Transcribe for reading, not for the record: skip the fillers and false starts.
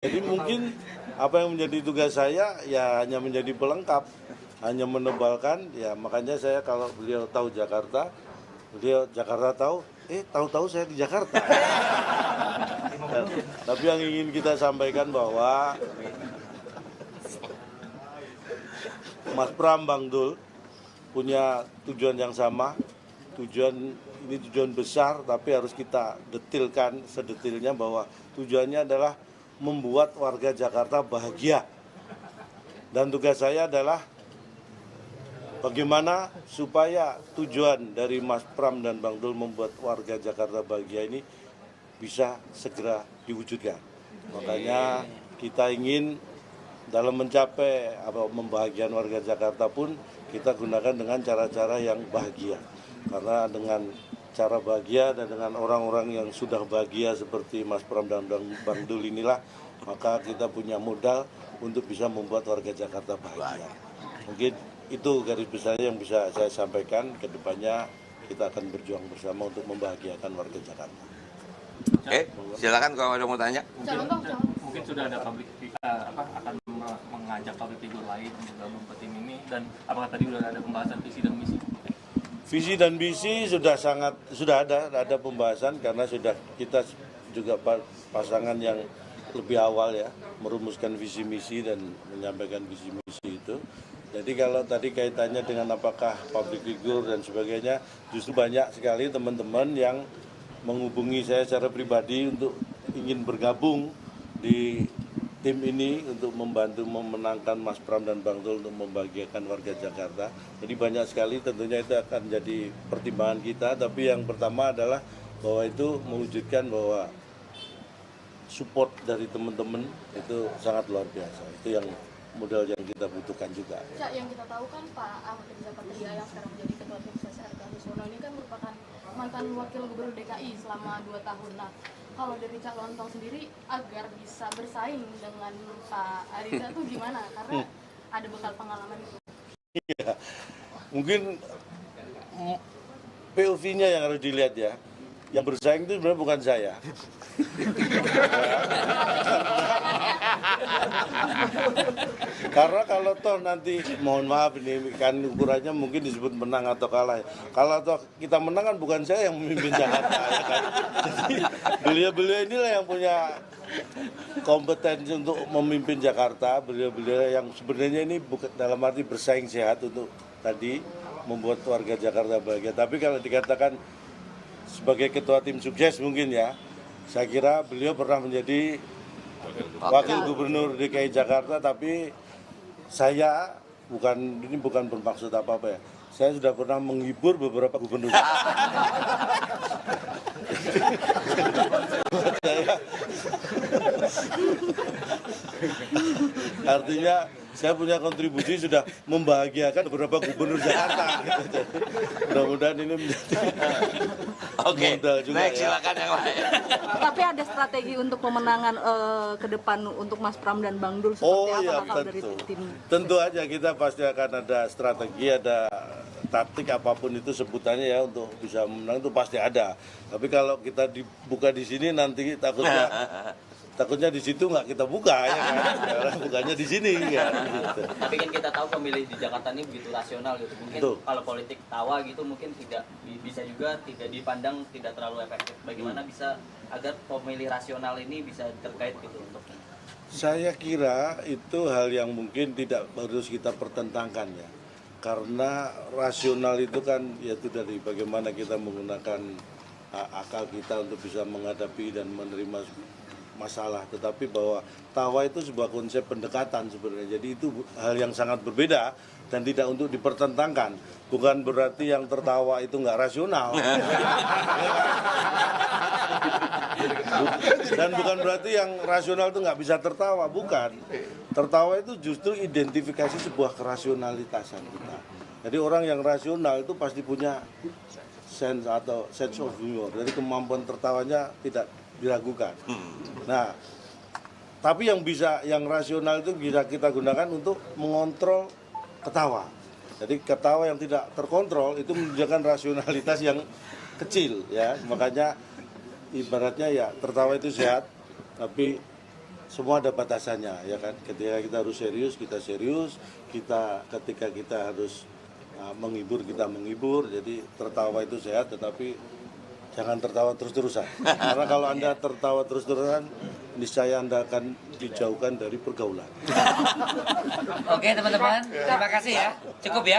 Jadi mungkin apa yang menjadi tugas saya ya hanya menjadi pelengkap, hanya menebalkan, ya makanya saya kalau beliau tahu Jakarta, beliau Jakarta tahu, tahu-tahu saya di Jakarta. Tapi yang ingin kita sampaikan bahwa Mas Pram, Bang Dul punya tujuan yang sama, ini tujuan besar, tapi harus kita detilkan sedetilnya bahwa tujuannya adalah membuat warga Jakarta bahagia. Dan tugas saya adalah bagaimana supaya tujuan dari Mas Pram dan Bang Dul membuat warga Jakarta bahagia ini bisa segera diwujudkan. Makanya kita ingin dalam mencapai membahagiakan warga Jakarta pun kita gunakan dengan cara-cara yang bahagia. Karena dengan cara bahagia dan dengan orang-orang yang sudah bahagia seperti Mas Pram dan Bang Dul inilah, maka kita punya modal untuk bisa membuat warga Jakarta bahagia. Mungkin itu garis besarnya yang bisa saya sampaikan. Ke depannya kita akan berjuang bersama untuk membahagiakan warga Jakarta. Oke, silakan kalau ada mau tanya. Mungkin sudah ada akan mengajak public figure lain untuk gabung ke tim ini, dan apakah tadi sudah ada pembahasan visi dan misi? Visi dan misi sudah ada pembahasan karena sudah kita juga pasangan yang lebih awal ya merumuskan visi misi dan menyampaikan visi misi itu. Jadi kalau tadi kaitannya dengan apakah public figure dan sebagainya, justru banyak sekali teman-teman yang menghubungi saya secara pribadi untuk ingin bergabung di tim ini untuk membantu memenangkan Mas Pram dan Bang Dul untuk membahagiakan warga Jakarta. Jadi banyak sekali, tentunya itu akan jadi pertimbangan kita, tapi yang pertama adalah bahwa itu mewujudkan bahwa support dari teman-teman itu sangat luar biasa. Itu yang modal yang kita butuhkan juga. Cak, yang kita tahu kan Pak Ahmad Riza Patria yang sekarang menjadi Ketua Tim Ses RK Suwono ini kan merupakan mantan Wakil Gubernur DKI selama 2 tahun. Nah, kalau dari Cak Lontong sendiri agar bisa bersaing dengan Pak Ariza tuh gimana? Karena ada bekal pengalaman itu. Iya, mungkin POV-nya yang harus dilihat ya. Yang bersaing itu sebenarnya bukan saya. Karena kalau toh nanti, mohon maaf ini kan ukurannya mungkin disebut menang atau kalah. Kalau toh kita menang kan bukan saya yang memimpin Jakarta ya kan. Jadi beliau-beliau inilah yang punya kompetensi untuk memimpin Jakarta. Beliau-beliau yang sebenarnya ini bukan dalam arti bersaing sehat untuk tadi membuat warga Jakarta bahagia. Tapi kalau dikatakan sebagai ketua tim sukses mungkin ya, saya kira beliau pernah menjadi Wakil Gubernur DKI Jakarta, tapi saya bukan bermaksud apa-apa ya. Saya sudah pernah menghibur beberapa gubernur. Artinya saya punya kontribusi sudah membahagiakan beberapa gubernur Jakarta. Gitu. Mudah-mudahan ini menjadi modal juga. Baik, ya. silakan yang lain. Tapi ada strategi untuk pemenangan ke depan untuk Mas Pram dan Bang Dul seperti iya, apa dari tim? Tentu aja kita pasti akan ada strategi, ada taktik apapun itu sebutannya ya untuk bisa menang itu pasti ada. Tapi kalau kita dibuka di sini nanti takutnya di situ nggak kita buka ya kan. Karena bukannya di sini ya. Gitu. Tapi kan kita tahu pemilih di Jakarta ini begitu rasional gitu. Mungkin kalau politik tawa gitu mungkin tidak bisa juga tidak dipandang tidak terlalu efektif. Bagaimana bisa agar pemilih rasional ini bisa terkait gitu untuk? Saya kira itu hal yang mungkin tidak harus kita pertentangkan ya. Karena rasional itu kan yaitu dari bagaimana kita menggunakan akal kita untuk bisa menghadapi dan menerima masalah. Tetapi bahwa tawa itu sebuah konsep pendekatan sebenarnya. Jadi itu hal yang sangat berbeda dan tidak untuk dipertentangkan. Bukan berarti yang tertawa itu nggak rasional. Dan bukan berarti yang rasional itu nggak bisa tertawa. Bukan. Tertawa itu justru identifikasi sebuah kerasionalitasan kita. Jadi orang yang rasional itu pasti punya sense of humor. Jadi kemampuan tertawanya tidak diragukan. Nah, tapi yang rasional itu bisa kita gunakan untuk mengontrol ketawa. Jadi ketawa yang tidak terkontrol itu menunjukkan rasionalitas yang kecil ya. Makanya ibaratnya ya tertawa itu sehat, tapi semua ada batasannya ya kan. Ketika kita harus serius, kita serius. Ketika kita harus menghibur, kita menghibur. Jadi tertawa itu sehat, tetapi jangan tertawa terus-terusan. Karena kalau Anda tertawa terus-terusan, niscaya Anda akan dijauhkan dari pergaulan. Oke teman-teman, terima kasih ya. Cukup ya.